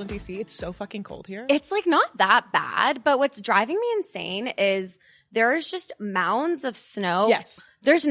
cold in DC? It's so fucking cold here. It's like not that bad, but what's driving me insane is there is just mounds of snow. Yes. There's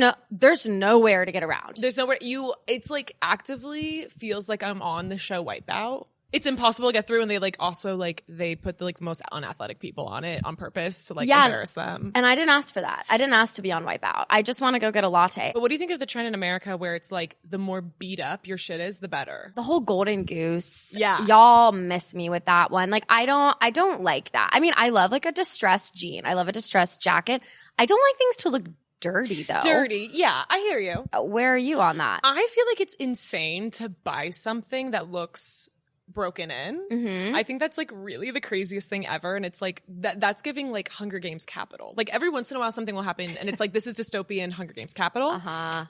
nowhere to get around. There's nowhere it's like actively feels like I'm on the show Wipeout. It's impossible to get through, and they like also like they put the like most unathletic people on it on purpose to like embarrass them. And I didn't ask for that. I didn't ask to be on Wipeout. I just want to go get a latte. But what do you think of the trend in America where it's like the more beat up your shit is, the better? The whole golden goose. Yeah. Y'all miss me with that one. Like I don't like that. I mean, I love like a distressed jean. I love a distressed jacket. I don't like things to look dirty though. Dirty. Yeah, I hear you. Where are you on that? I feel like it's insane to buy something that looks broken in. Mm-hmm. I think that's like really the craziest thing ever, and it's like that's giving like Hunger Games capital. Like every once in a while something will happen and it's like this is dystopian Hunger Games capital.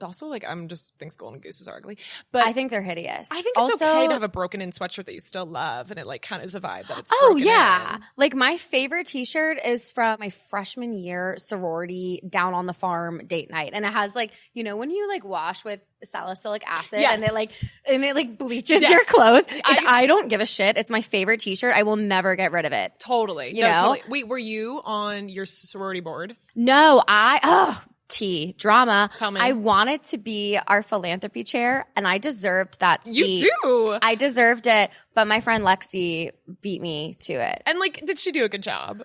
Also like I'm just thinks golden gooses are ugly, but I think they're hideous. I think it's okay to have a broken in sweatshirt that you still love, and it like kind of is a vibe that it's broken in. In. Like my favorite t-shirt is from my freshman year sorority down on the farm date night, and it has like, you know, when you like wash with salicylic acid and it like bleaches your clothes. I don't give a shit. It's my favorite t-shirt. I will never get rid of it. Totally. You know? Totally. Wait, were you on your sorority board? No, drama. Tell me. I wanted to be our philanthropy chair, and I deserved that seat. You do. I deserved it, but my friend Lexi beat me to it. And like, did she do a good job?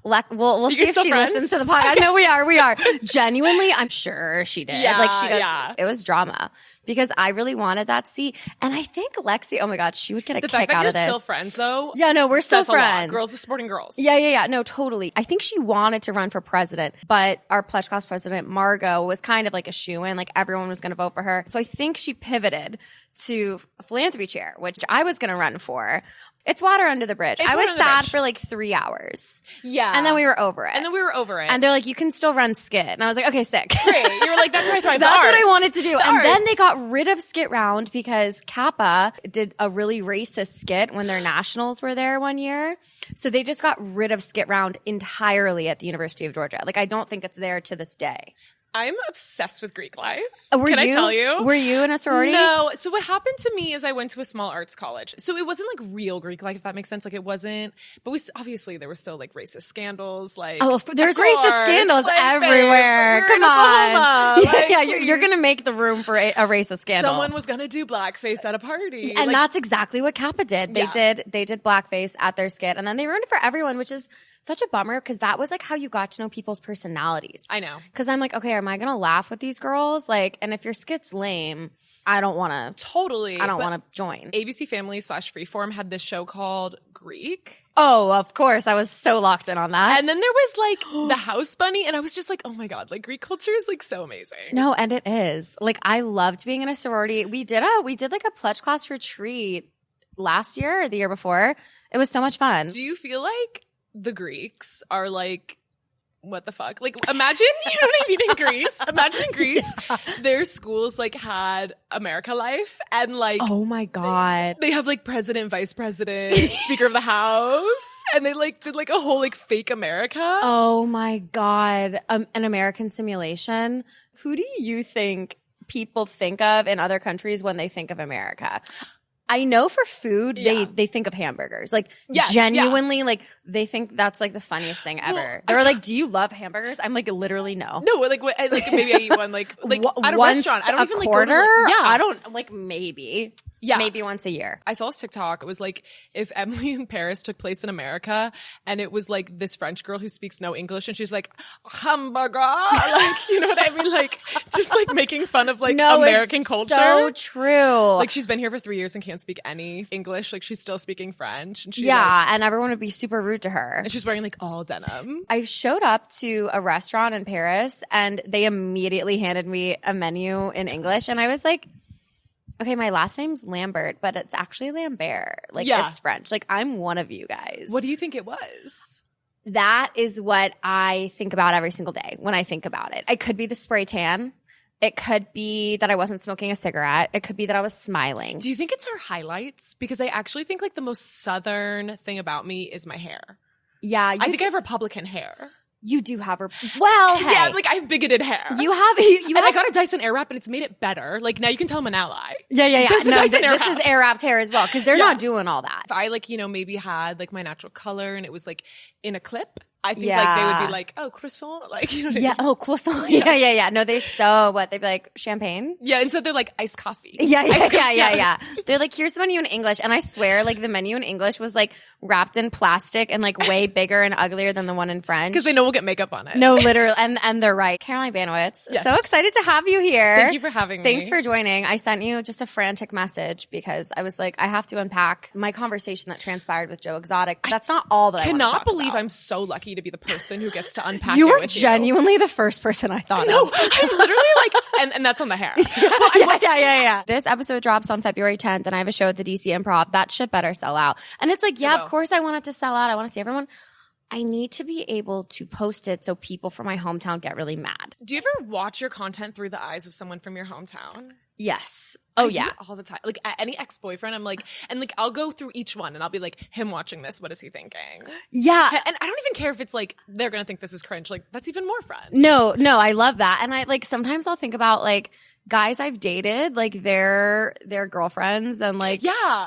We'll see if she listens to the podcast. Okay. No, we are. Genuinely, I'm sure she did. Yeah, like she does. Yeah. It was drama because I really wanted that seat, and I think Lexi. Oh my god, she would get a kick fact that out you're of this. Still friends though. Yeah, no, we're still friends. Girls are supporting girls. Yeah. No, totally. I think she wanted to run for president, but our pledge class president Margot was kind of like a shoo-in. Like everyone was going to vote for her, so I think she pivoted to a philanthropy chair, which I was going to run for. It's water under the bridge. I was sad for like 3 hours. Yeah. And then we were over it. And they're like, you can still run skit. And I was like, okay, sick. Great. You were like, that's where I thrive. That's what I wanted to do. And then they got rid of Skit Round because Kappa did a really racist skit when their nationals were there one year. So they just got rid of Skit Round entirely at the University of Georgia. Like, I don't think it's there to this day. I'm obsessed with Greek life. Can I tell you? Were you in a sorority? No. So what happened to me is I went to a small arts college. So it wasn't like real Greek life, if that makes sense. Like it wasn't, but obviously there were still like racist scandals. Like, there's racist scandals like, everywhere. Come on. You're going to make the room for a racist scandal. Someone was going to do blackface at a party. And that's exactly what Kappa did. They did blackface at their skit, and then they ruined it for everyone, which is such a bummer because that was like how you got to know people's personalities. I know. Because I'm like, okay, am I going to laugh with these girls? Like, and if your skit's lame, I don't want to. Totally. I don't want to join. ABC Family / Freeform had this show called Greek. Oh, of course. I was so locked in on that. And then there was like the House Bunny, and I was just like, oh my God, like Greek culture is like so amazing. No, and it is. Like, I loved being in a sorority. We did like a pledge class retreat last year or the year before. It was so much fun. Do you feel like the Greeks are like, what the fuck? Like, imagine, you know what I mean, in Greece. Imagine in Greece, their schools like had America Life and like, oh my God. They have like president, vice president, speaker of the house, and they like did like a whole like fake America. Oh my God. An American simulation. Who do you think people think of in other countries when they think of America? I know for food, they think of hamburgers. Like, genuinely, like, they think that's, like, the funniest thing ever. They're like, do you love hamburgers? I'm like, literally, no. No, like maybe I eat one, like at a restaurant. I don't even, like, quarter? go to, like, I don't, like, maybe. Yeah. Maybe once a year. I saw this TikTok. It was like if Emily in Paris took place in America, and it was like this French girl who speaks no English, and she's like, hamburger. Like, you know what I mean? Like, just like making fun of like American culture. So true. Like, she's been here for 3 years and can't speak any English. Like, she's still speaking French. And and everyone would be super rude to her. And she's wearing like all denim. I showed up to a restaurant in Paris, and they immediately handed me a menu in English, and I was like, okay, my last name's Lambert, but it's actually Lambert. Like, it's French. Like, I'm one of you guys. What do you think it was? That is what I think about every single day when I think about it. It could be the spray tan. It could be that I wasn't smoking a cigarette. It could be that I was smiling. Do you think it's our highlights? Because I actually think like the most Southern thing about me is my hair. Yeah. I think I have Republican hair. You do have her. Well, hey. Yeah, like I have bigoted hair. You have. And I got a Dyson Airwrap and it's made it better. Like now you can tell I'm an ally. Yeah. Just the No, Dyson this Airwrap. is air wrapped hair as well because they're not doing all that. If I like, maybe had like my natural color and it was like in a clip, I think Yeah. like they would be like, oh, croissant. Like, you know what I mean? Yeah. Oh, croissant. Yeah. No, they'd be like champagne. Yeah. And so they're like iced coffee. Yeah. They're like, here's the menu in English. And I swear, like the menu in English was like wrapped in plastic and like way bigger and uglier than the one in French. Because they know we'll get makeup on it. No, literally. And they're right. Caroline Baniewicz. Yes. So excited to have you here. Thank you for having me. Thanks for joining. I sent you just a frantic message because I was like, I have to unpack my conversation that transpired with Joe Exotic. But that's not all that I want to cannot talk believe about. I'm so lucky to be the person who gets to unpack You it were with genuinely the first person I thought No, of. I'm literally like, and that's on the hair. Yeah. This episode drops on February 10th, and I have a show at the DC Improv. That shit better sell out. And it's like, yeah, of course I want it to sell out. I want to see everyone. I need to be able to post it so people from my hometown get really mad. Do you ever watch your content through the eyes of someone from your hometown? Yes. I do all the time. Like any ex-boyfriend, I'm like, and like I'll go through each one and I'll be like, him watching this, what is he thinking? Yeah. And I don't even care if it's like, they're going to think this is cringe. Like that's even more fun. No, I love that. And I like, sometimes I'll think about like guys I've dated, like their girlfriends and like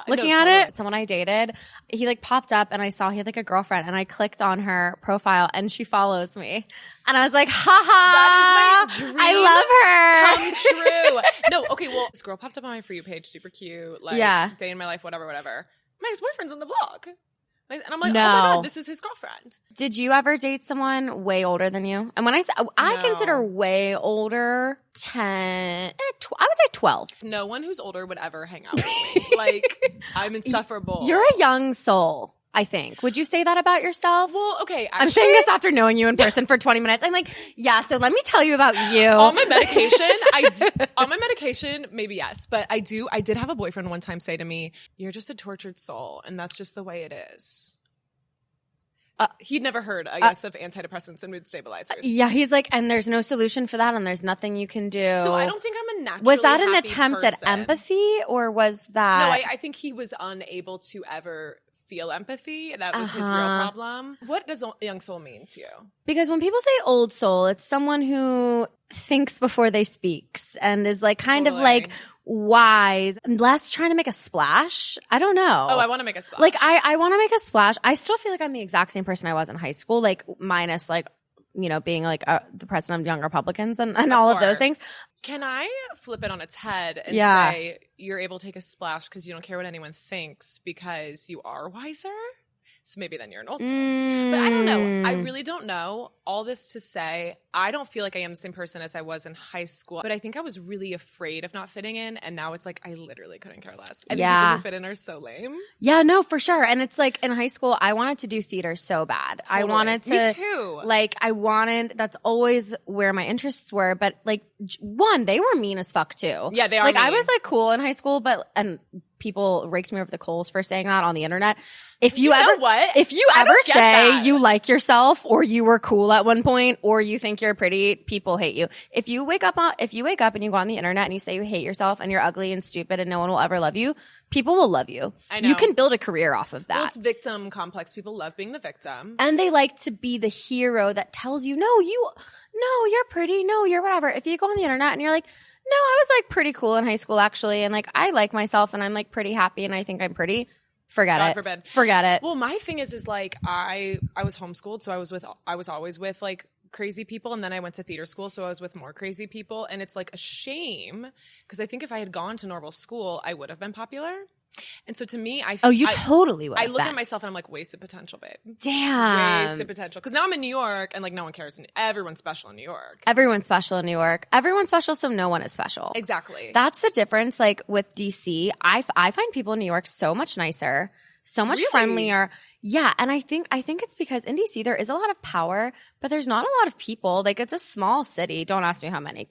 looking at it. Someone I dated, he like popped up and I saw he had like a girlfriend and I clicked on her profile and she follows me. And I was like, ha, that is my dream. I love her. Come true. No, okay, well, this girl popped up on my For You page, super cute, like day in my life, whatever. My ex-boyfriend's in the vlog. And I'm like, oh my God, this is his girlfriend. Did you ever date someone way older than you? And when I consider way older, 10, I would say 12. No one who's older would ever hang out with me. Like, I'm insufferable. You're a young soul, I think. Would you say that about yourself? Well, okay. Actually, I'm saying this after knowing you in person for 20 minutes. I'm like, yeah, so let me tell you about you. On my medication, maybe yes. But I did have a boyfriend one time say to me, you're just a tortured soul. And that's just the way it is. He'd never heard, I guess, of antidepressants and mood stabilizers. Yeah, he's like, and there's no solution for that, and there's nothing you can do. So I don't think I'm a naturally Was that an happy attempt person. at empathy, or was that? No, I think he was unable to ever feel empathy. That was his real problem. What does young soul mean to you? Because when people say old soul, it's someone who thinks before they speaks and is like kind of like wise and less trying to make a splash. I don't know. Oh, I want to make a splash. Like I want to make a splash. I still feel like I'm the exact same person I was in high school, like minus like, being like the president of Young Republicans and all of those things. Can I flip it on its head and say you're able to take a splash because you don't care what anyone thinks because you are wiser? So maybe then you're an old soul. But I don't know. I really don't know. All this to say, I don't feel like I am the same person as I was in high school. But I think I was really afraid of not fitting in. And now it's like I literally couldn't care less. I think people who fit in are so lame. Yeah, no, for sure. And it's like in high school, I wanted to do theater so bad. Totally. I wanted to. Me too. Like that's always where my interests were. But like one, they were mean as fuck too. Yeah, they are Like mean. I was like cool in high school, and people raked me over the coals for saying that on the internet. If you ever say that. you like yourself or you were cool at one point or you think you're pretty, people hate you. If you wake up and you go on the internet and you say you hate yourself and you're ugly and stupid and no one will ever love you, people will love you. I know. You can build a career off of that. Well, it's victim complex. People love being the victim. And they like to be the hero that tells you, no, you're pretty. No, you're whatever. If you go on the internet and you're like, no, I was like pretty cool in high school actually. And like, I like myself and I'm like pretty happy and I think I'm pretty. Forget God it. forbid. Forget it. Well, my thing is like I was homeschooled, so I was always with like crazy people, and then I went to theater school, so I was with more crazy people, and it's like a shame because I think if I had gone to normal school, I would have been popular. And so to me, totally would. I look at myself and I'm like, wasted potential, babe. Damn. Wasted potential. Because now I'm in New York and like no one cares. Everyone's special in New York. Everyone's special in New York. Everyone's special, so no one is special. Exactly. That's the difference. Like with DC, I find people in New York so much nicer, so much friendlier. Yeah, and I think it's because in DC there is a lot of power, but there's not a lot of people. Like it's a small city. Don't ask me how many.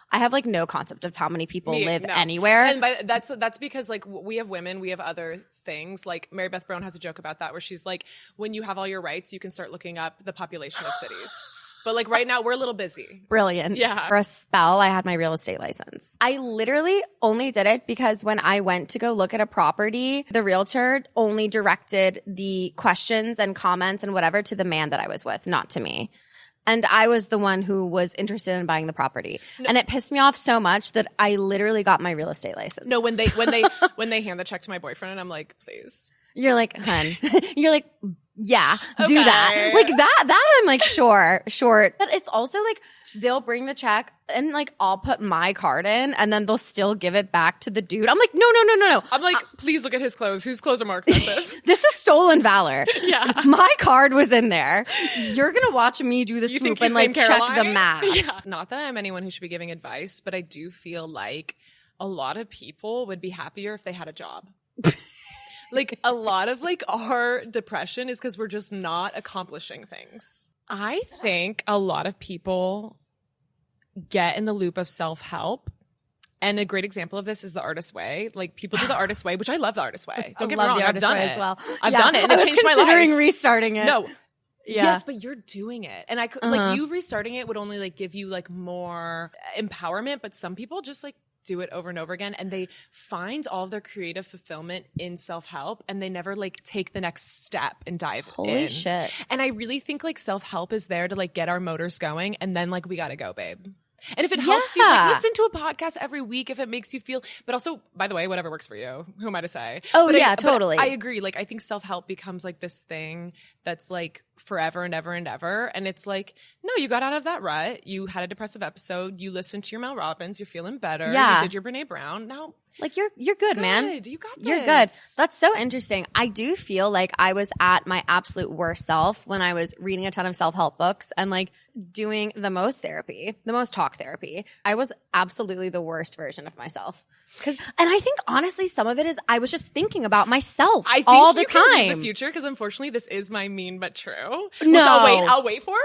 I have like no concept of how many people live anywhere. And that's because like we have women, we have other things. Like Mary Beth Brown has a joke about that where she's like, when you have all your rights, you can start looking up the population of cities. But like right now, we're a little busy. Brilliant. Yeah. For a spell, I had my real estate license. I literally only did it because when I went to go look at a property, the realtor only directed the questions and comments and whatever to the man that I was with, not to me. And I was the one who was interested in buying the property. No. And it pissed me off so much that I literally got my real estate license. No, when they hand the check to my boyfriend and I'm like, please. You're like, hun. You're like, yeah, do that. Like that I'm like, sure. But it's also like they'll bring the check and like I'll put my card in and then they'll still give it back to the dude. I'm like, no. I'm like, please look at his clothes. Whose clothes are more expensive? This is stolen valor. Yeah. My card was in there. You're going to watch me do the swoop and like check the math. Yeah. Not that I'm anyone who should be giving advice, but I do feel like a lot of people would be happier if they had a job. Like a lot of like our depression is because we're just not accomplishing things. I think a lot of people get in the loop of self-help. And a great example of this is the artist way. Like people do the artist way, which I love the artist way. Don't get me wrong, I've done it as well. I've done it and it changed my life. I was considering restarting it. No. Yeah. Yes, but you're doing it. And I could like you restarting it would only like give you like more empowerment, but some people just like do it over and over again and they find all of their creative fulfillment in self-help and they never like take the next step and dive in. Holy shit. And I really think like self-help is there to like get our motors going and then like we gotta go, babe. And if it helps you, like listen to a podcast every week if it makes you feel, but also, by the way, whatever works for you. Who am I to say? Oh, but totally. I agree. Like, I think self-help becomes like this thing that's like forever and ever and ever. And it's like, no, you got out of that rut. You had a depressive episode. You listened to your Mel Robbins. You're feeling better. Yeah. You did your Brene Brown. Now, like you're good, man. You got this. You're good. That's so interesting. I do feel like I was at my absolute worst self when I was reading a ton of self-help books and like doing the most therapy, the most talk therapy. I was absolutely the worst version of myself. And I think honestly, some of it is I was just thinking about myself all the time. Can read the future because unfortunately, this is my mean but true. No, which I'll wait for,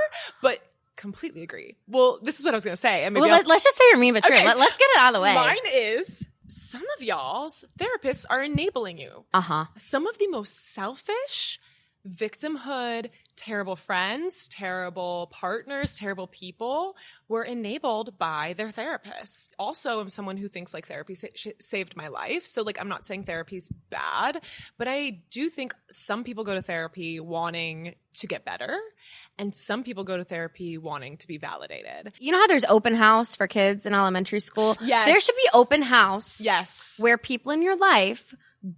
but. Completely agree. Well, this is what I was going to say. And maybe let's just say you're mean but true. Okay. Let's get it out of the way. Mine is some of y'all's therapists are enabling you. Some of the most selfish, victimhood, terrible friends, terrible partners, terrible people were enabled by their therapists. Also, I'm someone who thinks like therapy saved my life. So like I'm not saying therapy's bad, but I do think some people go to therapy wanting to get better. And some people go to therapy wanting to be validated. You know how there's open house for kids in elementary school? Yes. There should be open house. Yes. Where people in your life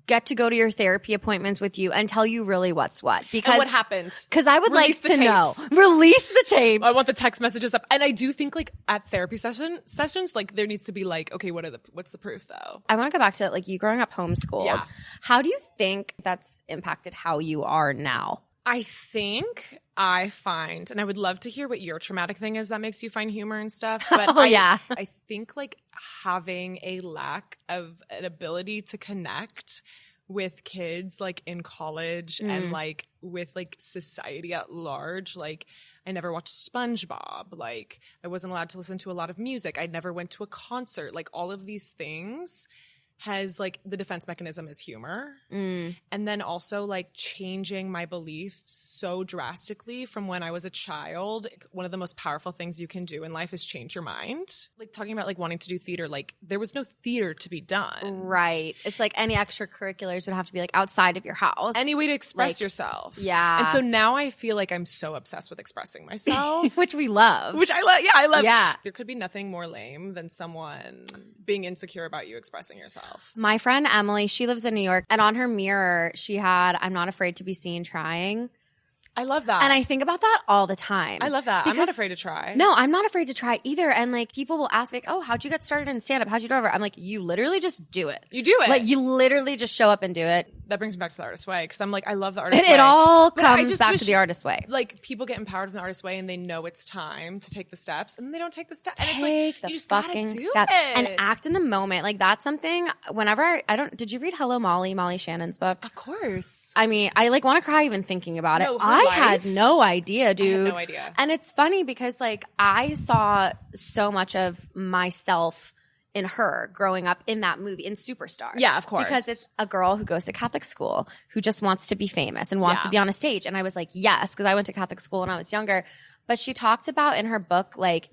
get to go to your therapy appointments with you and tell you really what's what. Because and what happened? Because I would like to know. Release the tapes. I want the text messages up. And I do think like at therapy sessions, like there needs to be like, okay, what's the proof though? I want to go back to like you growing up homeschooled. Yeah. How do you think that's impacted how you are now? I think I find, and I would love to hear what your traumatic thing is that makes you find humor and stuff. But I think like having a lack of an ability to connect with kids like in college and like with like society at large, like I never watched SpongeBob. Like I wasn't allowed to listen to a lot of music. I never went to a concert. Like all of these things has like the defense mechanism is humor. And then also like changing my beliefs so drastically from when I was a child. One of the most powerful things you can do in life is change your mind. Like talking about like wanting to do theater, like there was no theater to be done. Right. It's like any extracurriculars would have to be like outside of your house. Any way to express yourself. Yeah. And so now I feel like I'm so obsessed with expressing myself. Which we love. Which I love. Yeah, I love. Yeah. There could be nothing more lame than someone being insecure about you expressing yourself. My friend Emily, she lives in New York, and on her mirror, she had, "I'm not afraid to be seen trying." I love that. And I think about that all the time. I love that. I'm not afraid to try. No, I'm not afraid to try either. And like people will ask like, "Oh, how'd you get started in stand-up? How'd you do it?" I'm like, you literally just do it. You do it. Like you literally just show up and do it. That brings me back to the artist way because I'm like, I love the artist way. It all comes back to the artist way. Like people get empowered from the artist way and they know it's time to take the steps and they don't take the steps. And Take it's like, the fucking step and act in the moment. Like that's something whenever did you read Hello Molly Shannon's book? Of course. I mean, I like want to cry even thinking about it. I had no idea, dude. I had no idea. And it's funny because like I saw so much of myself in her growing up in that movie, in Superstar. Yeah, of course. Because it's a girl who goes to Catholic school who just wants to be famous and wants to be on a stage. And I was like, yes, because I went to Catholic school when I was younger. But she talked about in her book, like,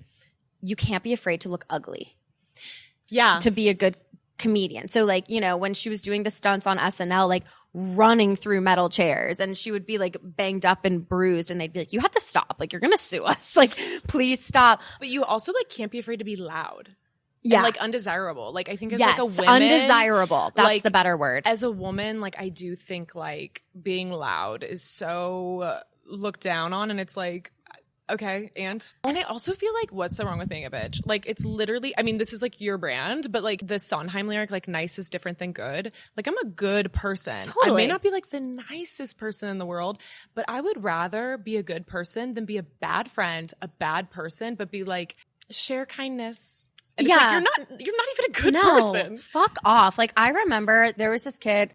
you can't be afraid to look ugly. Yeah. To be a good comedian. So like, you know, when she was doing the stunts on SNL, like running through metal chairs, and she would be like banged up and bruised, and they'd be like, you have to stop. Like, you're going to sue us. Like, please stop. But you also like can't be afraid to be loud. Yeah. And, like, undesirable. Like, I think as Yes, like a woman. undesirable. That's like, the better word. As a woman, like, I do think like being loud is so looked down on, and it's like, okay, and I also feel like what's so wrong with being a bitch? Like, it's literally, I mean, this is like your brand, but like the Sondheim lyric, like nice is different than good. Like, I'm a good person. Totally. I may not be like the nicest person in the world, but I would rather be a good person than be a bad friend, a bad person, but be like, share kindness. And it's like, you're not even a good person. Fuck off. Like, I remember there was this kid,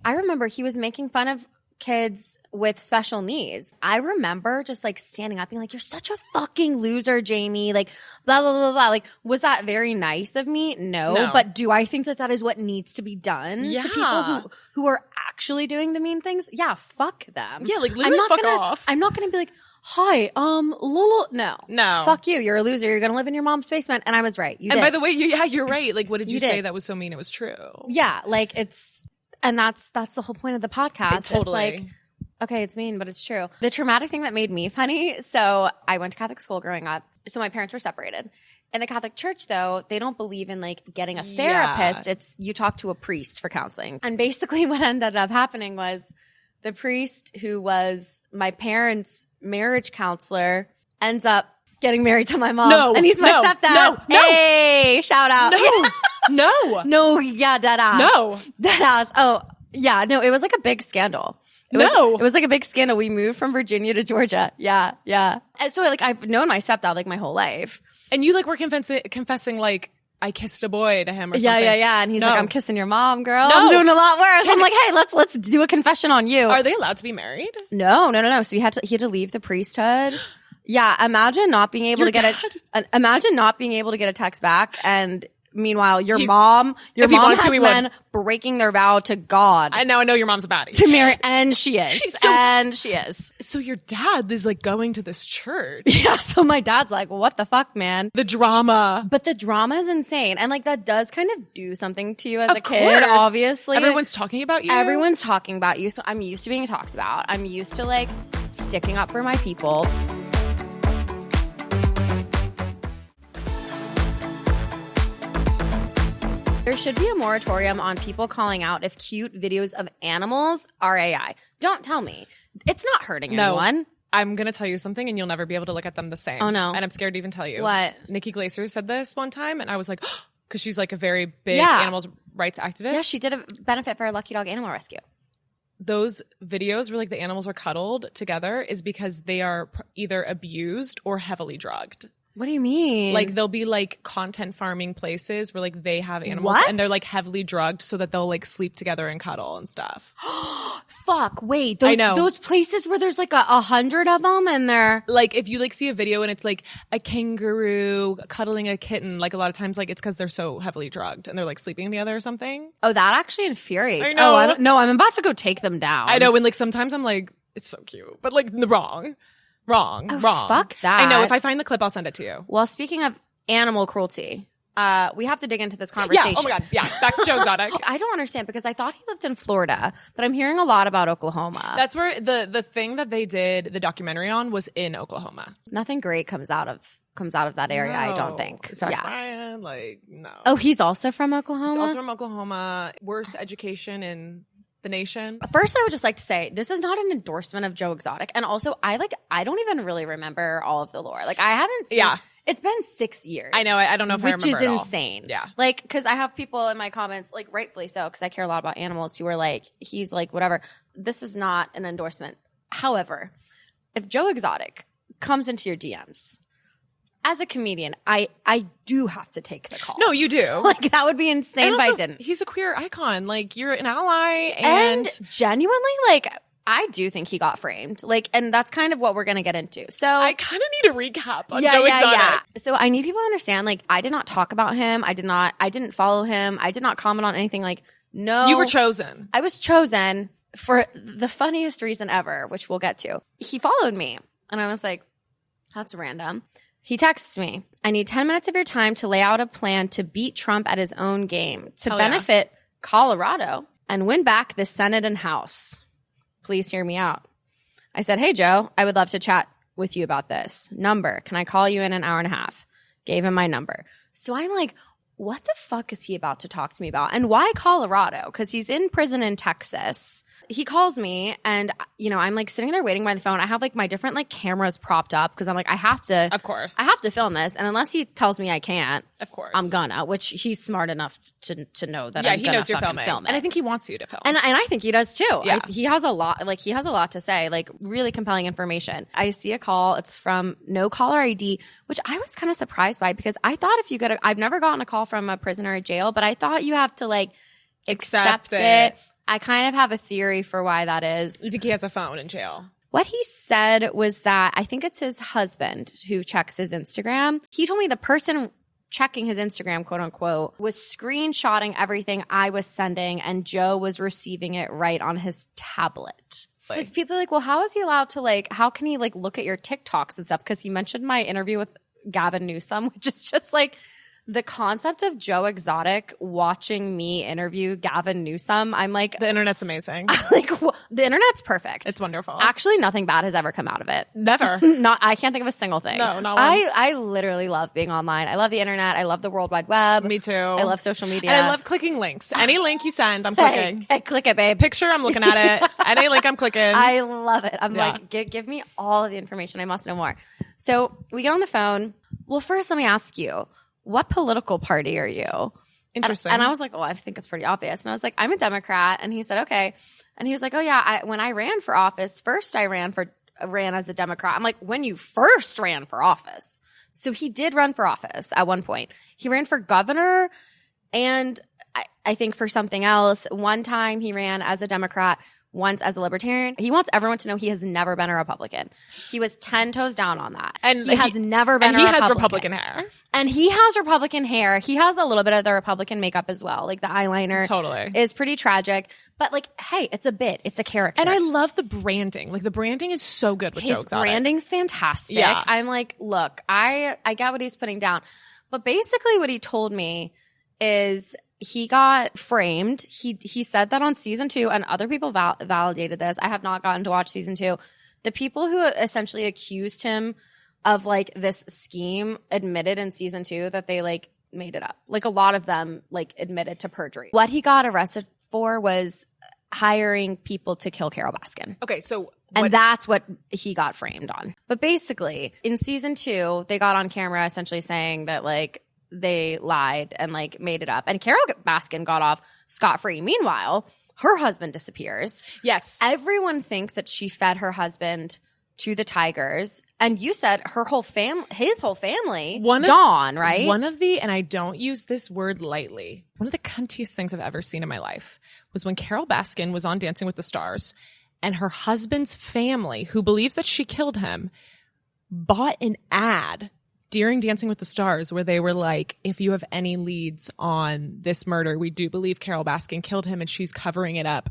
he was making fun of kids with special needs. I remember just like standing up being like, you're such a fucking loser, Jamie. Like, blah, blah, blah, blah. Like, was that very nice of me? No. But do I think that is what needs to be done to people who are actually doing the mean things? Yeah, fuck them. Yeah, like, literally fuck off. I'm not going to be like, hi, Lolo. No. Fuck you. You're a loser. You're going to live in your mom's basement. And I was right. You did. By the way, you're right. Like, what did you say that was so mean? It was true. Yeah. Like, and that's the whole point of the podcast. Totally. It's like, okay, it's mean, but it's true. The traumatic thing that made me funny. So I went to Catholic school growing up. So my parents were separated. In the Catholic Church, though, they don't believe in like getting a therapist. It's you talk to a priest for counseling. And basically what ended up happening was the priest who was my parents' marriage counselor ends up getting married to my mom. And he's my stepdad. No. Hey, shout out. No. Yeah, dead ass. No. Dead ass. Oh, yeah. No, it was like a big scandal. It was like a big scandal. We moved from Virginia to Georgia. Yeah. And so like I've known my stepdad like my whole life. And you like were confessing like I kissed a boy to him or something. Yeah. And he's like, I'm kissing your mom, girl. No. I'm doing a lot worse. I'm like, hey, let's do a confession on you. Are they allowed to be married? No. So he had to leave the priesthood. Yeah. Imagine not being able to get a text back, and meanwhile, your mom has men breaking their vow to God. I know your mom's a baddie. To marry, and she is. So your dad is like going to this church. Yeah, so my dad's like, what the fuck, man? The drama. But the drama is insane. And like that does kind of do something to you as a kid, obviously. Everyone's talking about you. Everyone's talking about you. So I'm used to being talked about. I'm used to like sticking up for my people. There should be a moratorium on people calling out if cute videos of animals are AI. Don't tell me. It's not hurting anyone. I'm going to tell you something and you'll never be able to look at them the same. Oh, no. And I'm scared to even tell you. What? Nikki Glaser said this one time and I was like, because she's like a very big animals rights activist. Yeah, she did a benefit for a Lucky Dog Animal Rescue. Those videos where like the animals are cuddled together is because they are either abused or heavily drugged. What do you mean? Like they'll be like content farming places where like they have animals and they're like heavily drugged so that they'll like sleep together and cuddle and stuff. Fuck, wait. Those places where there's like 100 of them and they're like, if you like see a video and it's like a kangaroo cuddling a kitten, like a lot of times like it's because they're so heavily drugged and they're like sleeping together or something. Oh, that actually infuriates. I know. I'm about to go take them down. I know. And like sometimes I'm like, it's so cute, but like wrong. Wrong. Fuck that. I know. If I find the clip, I'll send it to you. Well, speaking of animal cruelty, we have to dig into this conversation. Yeah. Oh my God. Yeah. Back to Joe Exotic. I don't understand because I thought he lived in Florida, but I'm hearing a lot about Oklahoma. That's where the thing that they did the documentary on was in Oklahoma. Nothing great comes out of that area, I don't think. Sorry, Brian. Like, no. Oh, he's also from Oklahoma? He's also from Oklahoma. Worst education in the nation. First, I would just like to say this is not an endorsement of Joe Exotic, and also I don't even really remember all of the lore. Like I haven't seen. Yeah, it's been 6 years. I know. I don't know if I remember, which is insane. Yeah, like because I have people in my comments, like rightfully so, because I care a lot about animals, who are like, he's like whatever. This is not an endorsement. However, if Joe Exotic comes into your DMs. As a comedian, I do have to take the call. No, you do. Like, that would be insane if I didn't. He's a queer icon. Like, you're an ally. And genuinely, like, I do think he got framed. Like, and that's kind of what we're going to get into. So I kind of need a recap on Joe Exotic. Yeah. So I need people to understand, like, I did not talk about him. I didn't follow him. I did not comment on anything. Like, no. You were chosen. I was chosen for the funniest reason ever, which we'll get to. He followed me. And I was like, that's random. He texts me, I need 10 minutes of your time to lay out a plan to beat Trump at his own game, to benefit Colorado and win back the Senate and House. please hear me out. I said, hey, Joe, I would love to chat with you about this. Number, can I call you in an hour and a half? Gave him my number. So I'm like, what the fuck is he about to talk to me about? And why Colorado? Because he's in prison in Texas. He calls me and, you know, I'm like sitting there waiting by the phone. I have like my different like cameras propped up because I'm like, I have to film this. And unless he tells me I can't, of course, I'm gonna, which he's smart enough to know that he knows you're filming. And I think he wants you to film. And I think he does too. Yeah. He has a lot to say, like really compelling information. I see a call. It's from no caller ID, which I was kind of surprised by because I thought if you get I've never gotten a call from a prisoner at jail, but I thought you have to like accept it. I kind of have a theory for why that is. You think he has a phone in jail? What he said was that I think it's his husband who checks his Instagram. He told me the person checking his Instagram, quote unquote, was screenshotting everything I was sending and Joe was receiving it right on his tablet. Because people are like, well, how is he allowed to like, how can he like look at your TikToks and stuff? Because he mentioned my interview with Gavin Newsom, which is just like, the concept of Joe Exotic watching me interview Gavin Newsom, I'm like... The internet's amazing. Like, the internet's perfect. It's wonderful. Actually, nothing bad has ever come out of it. Never. I can't think of a single thing. No, not one. I literally love being online. I love the internet. I love the World Wide Web. Me too. I love social media. And I love clicking links. Any link you send, I'm clicking. Hey, click it, babe. Picture, I'm looking at it. Any link, I'm clicking. I love it. I'm like, give me all of the information. I must know more. So we get on the phone. Well, first, let me ask you, what political party are you? Interesting. And I was like, oh, I think it's pretty obvious. And I was like, I'm a Democrat. And he said, okay. And he was like, oh yeah, when I ran for office, first I ran as a Democrat. I'm like, when you first ran for office. So he did run for office at one point. He ran for governor and I think for something else. One time he ran as a Democrat, once as a libertarian. He wants everyone to know he has never been a Republican. He was 10 toes down on that. And he has never been a Republican. And he has Republican hair. And he has Republican hair. He has a little bit of the Republican makeup as well. Like the eyeliner totally is pretty tragic. But like, hey, it's a bit. It's a character. And I love the branding. Like the branding is so good with Joe Exotic. His branding's fantastic. Yeah. I'm like, look, I get what he's putting down. But basically what he told me is he got framed. He said that on season 2, and other people validated this. I have not gotten to watch season 2. The people who essentially accused him of like this scheme admitted in season 2 that they like made it up. Like a lot of them like admitted to perjury. What he got arrested for was hiring people to kill Carol Baskin. Okay, so and that's what he got framed on. But basically, in season 2, they got on camera essentially saying that like they lied and like made it up. And Carol Baskin got off scot-free. Meanwhile, her husband disappears. Yes. Everyone thinks that she fed her husband to the tigers. And you said his whole family, Dawn, right? One of the, and I don't use this word lightly, one of the cuntiest things I've ever seen in my life was when Carol Baskin was on Dancing with the Stars and her husband's family, who believes that she killed him, bought an ad during Dancing with the Stars where they were like, if you have any leads on this murder, we do believe Carol Baskin killed him and she's covering it up.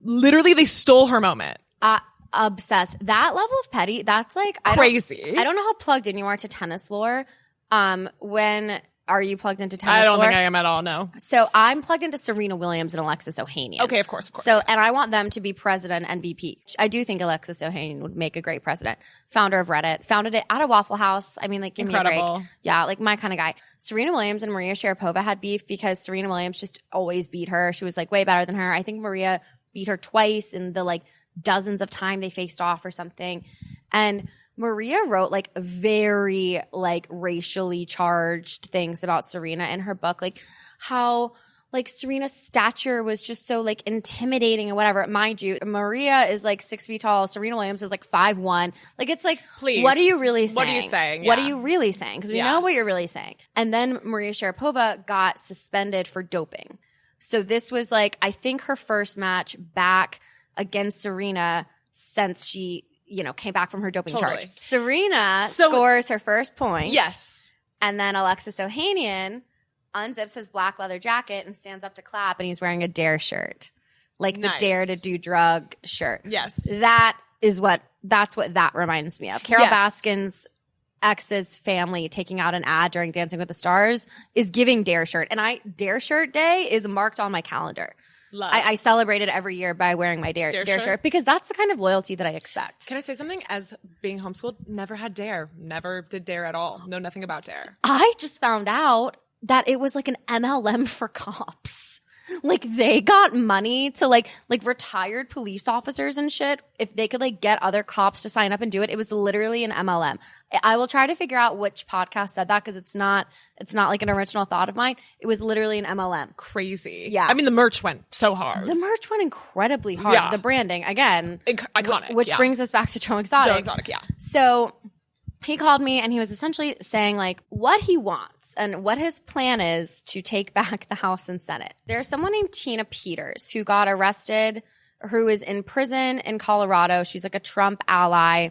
Literally, they stole her moment. Obsessed. That level of petty, that's like crazy. I don't know how plugged in you are to tennis lore. When are you plugged into tennis lore? I don't think I am at all, no. So I'm plugged into Serena Williams and Alexis Ohanian. Okay, of course. So, yes. And I want them to be president and VP. I do think Alexis Ohanian would make a great president. Founder of Reddit. Founded it at a Waffle House. I mean, like, give Incredible. me a break. Yeah, like my kind of guy. Serena Williams and Maria Sharapova had beef because Serena Williams just always beat her. She was like way better than her. I think Maria beat her twice in the like dozens of time they faced off or something. And Maria wrote like very like racially charged things about Serena in her book, like how like Serena's stature was just so like intimidating and whatever. Mind you, Maria is like 6 feet tall. Serena Williams is like 5'1". Like it's like, please, what are you really saying? What are you saying? Yeah. What are you really saying? Because we know what you're really saying. And then Maria Sharapova got suspended for doping. So this was like, I think her first match back against Serena since she, you know, came back from her doping charge. Serena scores her first point. Yes. And then Alexis Ohanian unzips his black leather jacket and stands up to clap, and he's wearing a Dare shirt. Like the Dare to Do Drug shirt. Yes. That's what that reminds me of. Carol Baskin's ex's family taking out an ad during Dancing with the Stars is giving Dare shirt. And Dare shirt day is marked on my calendar. Love. I celebrate it every year by wearing my Dare shirt because that's the kind of loyalty that I expect. Can I say something? As being homeschooled, never had Dare. Never did Dare at all. Know nothing about Dare. I just found out that it was like an MLM for cops. Like they got money to like retired police officers and shit. If they could like get other cops to sign up and do it, it was literally an MLM. I will try to figure out which podcast said that because it's not like an original thought of mine. It was literally an MLM. Crazy. Yeah. I mean, the merch went so hard. The merch went incredibly hard. Yeah. The branding, again. Iconic. Which brings us back to Joe Exotic. Joe Exotic, yeah. So he called me and he was essentially saying like what he wants and what his plan is to take back the House and Senate. There's someone named Tina Peters who got arrested, who is in prison in Colorado. She's like a Trump ally.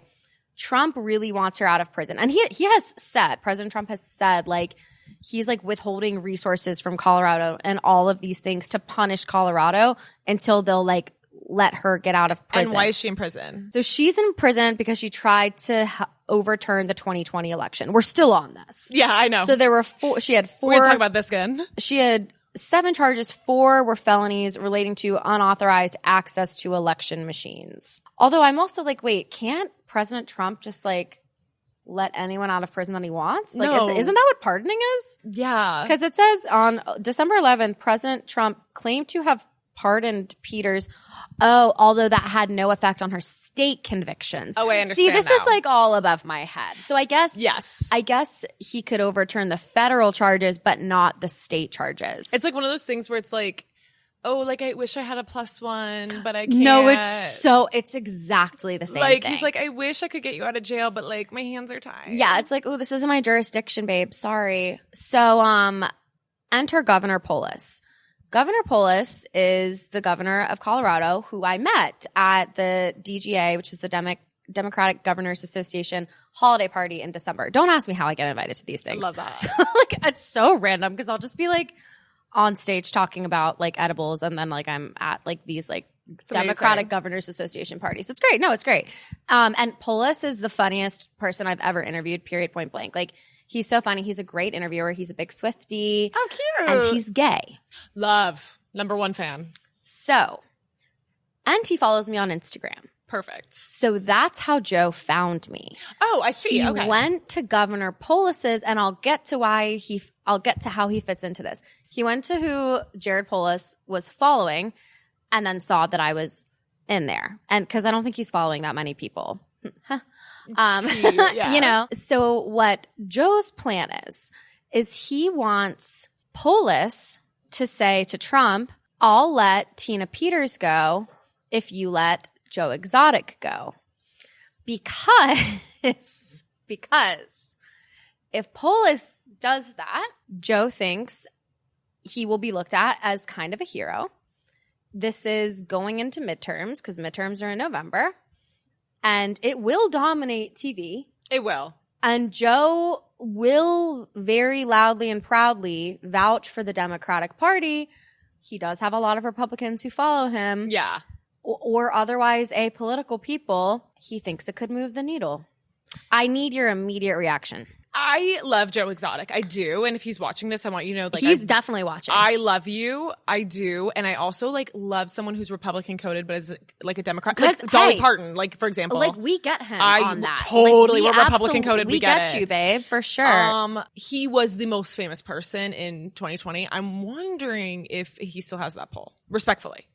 Trump really wants her out of prison. And he has said, President Trump has said, like, he's like withholding resources from Colorado and all of these things to punish Colorado until they'll like let her get out of prison. And why is she in prison? So she's in prison because she tried to overturn the 2020 election. We're still on this. Yeah, I know. So there were she had 4. We're going to talk about this again. She had 7 charges. 4 were felonies relating to unauthorized access to election machines. Although I'm also like, wait, can't President Trump just like let anyone out of prison that he wants? Like, No. isn't that what pardoning is? Yeah. Because it says on December 11th, President Trump claimed to have pardoned Peters. Oh, although that had no effect on her state convictions. Oh, I understand. See, this now. is like all above my head. So I guess Yes. I guess he could overturn the federal charges, but not the state charges. It's like one of those things where it's like, oh, like I wish I had a +1, but I can't. No, it's exactly the same like thing. he's like, I wish I could get you out of jail, but like my hands are tied. Yeah, it's like, oh, this isn't my jurisdiction, babe. Sorry. So enter Governor Polis. Governor Polis is the governor of Colorado who I met at the DGA, which is the Democratic Governors Association holiday party in December. Don't ask me how I get invited to these things. I love that. Like, it's so random because I'll just be like on stage talking about like edibles and then like I'm at like these like Democratic Governors Association parties. It's great. No, it's great. And Polis is the funniest person I've ever interviewed, period, point blank. Like, he's so funny. He's a great interviewer. He's a big Swiftie. Oh, cute. And he's gay. Love. #1 fan. So, and he follows me on Instagram. Perfect. So that's how Joe found me. Oh, I see. He Okay. went to Governor Polis's, and I'll get to how he fits into this. He went to who Jared Polis was following and then saw that I was in there. And because I don't think he's following that many people. Yeah. You know, so what Joe's plan is he wants Polis to say to Trump, I'll let Tina Peters go if you let Joe Exotic go. Because if Polis does that, Joe thinks he will be looked at as kind of a hero. This is going into midterms because midterms are in November. And it will dominate TV. It will. And Joe will very loudly and proudly vouch for the Democratic Party. He does have a lot of Republicans who follow him. Yeah. Or otherwise apolitical people. He thinks it could move the needle. I need your immediate reaction. I love Joe Exotic. I do. And if he's watching this, I want you to know, like, he's definitely watching. I love you. I do. And I also like love someone who's Republican coded, but is like a Democrat. Like Dolly Parton, like, for example. Like, we get him on that. Totally. Like, we're Republican coded. We get you, babe, for sure. He was the most famous person in 2020. I'm wondering if he still has that poll. Respectfully.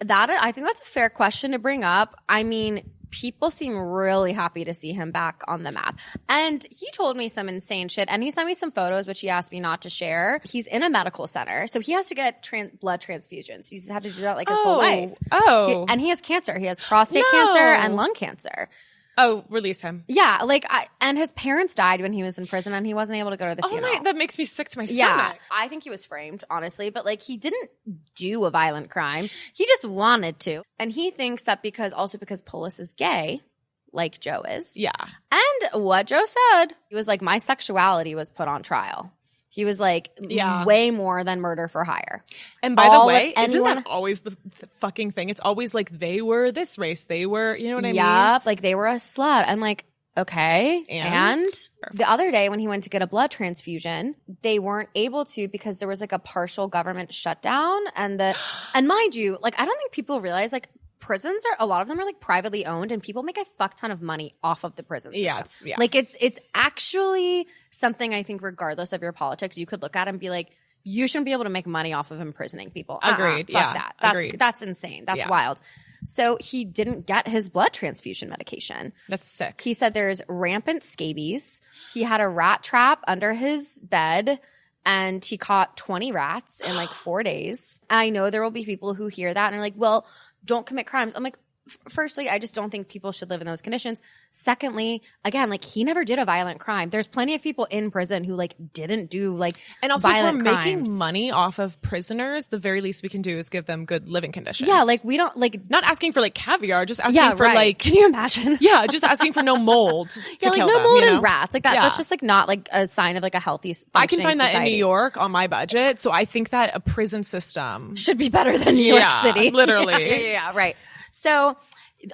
I think that's a fair question to bring up. I mean, people seem really happy to see him back on the map. And he told me some insane shit. And he sent me some photos, which he asked me not to share. He's in a medical center. So he has to get blood transfusions. He's had to do that like his whole life. Oh. And he has cancer. He has prostate cancer and lung cancer. Oh, release him. Yeah. Like, and his parents died when he was in prison and he wasn't able to go to the funeral. That makes me sick to my Yeah. stomach. I think he was framed, honestly. But like, he didn't do a violent crime. He just wanted to. And he thinks that because Polis is gay, like Joe is. Yeah. And what Joe said, he was like, my sexuality was put on trial. He was like, way more than murder for hire. And by the way, isn't that always the fucking thing? It's always like they were this race. They were, you know what I mean? Yeah, like they were a slut. And like, Okay. And the other day when he went to get a blood transfusion, they weren't able to because there was like a partial government shutdown. And mind you, like, I don't think people realize, like, prisons a lot of them are like privately owned and people make a fuck ton of money off of the prison system. Yeah. Like, it's actually something I think regardless of your politics, you could look at and be like, you shouldn't be able to make money off of imprisoning people. Agreed. Fuck that. Agreed. That's insane. That's wild. So he didn't get his blood transfusion medication. That's sick. He said there's rampant scabies. He had a rat trap under his bed and he caught 20 rats in like 4 days. I know there will be people who hear that and are like, well, don't commit crimes. I'm like, firstly, I just don't think people should live in those conditions. Secondly, again, like, he never did a violent crime. There's plenty of people in prison who like didn't do like and also violent if we're crimes. making money off of prisoners, the very least we can do is give them good living conditions. Yeah, like, we don't like not asking for like caviar, just asking for like, can you imagine? Yeah, just asking for no mold to like kill no them, mold you know? and rats like that. That's just like not like a sign of like a healthy. I can find that society. in New York on my budget, so I think that a prison system should be better than New York City. Literally. yeah, right. So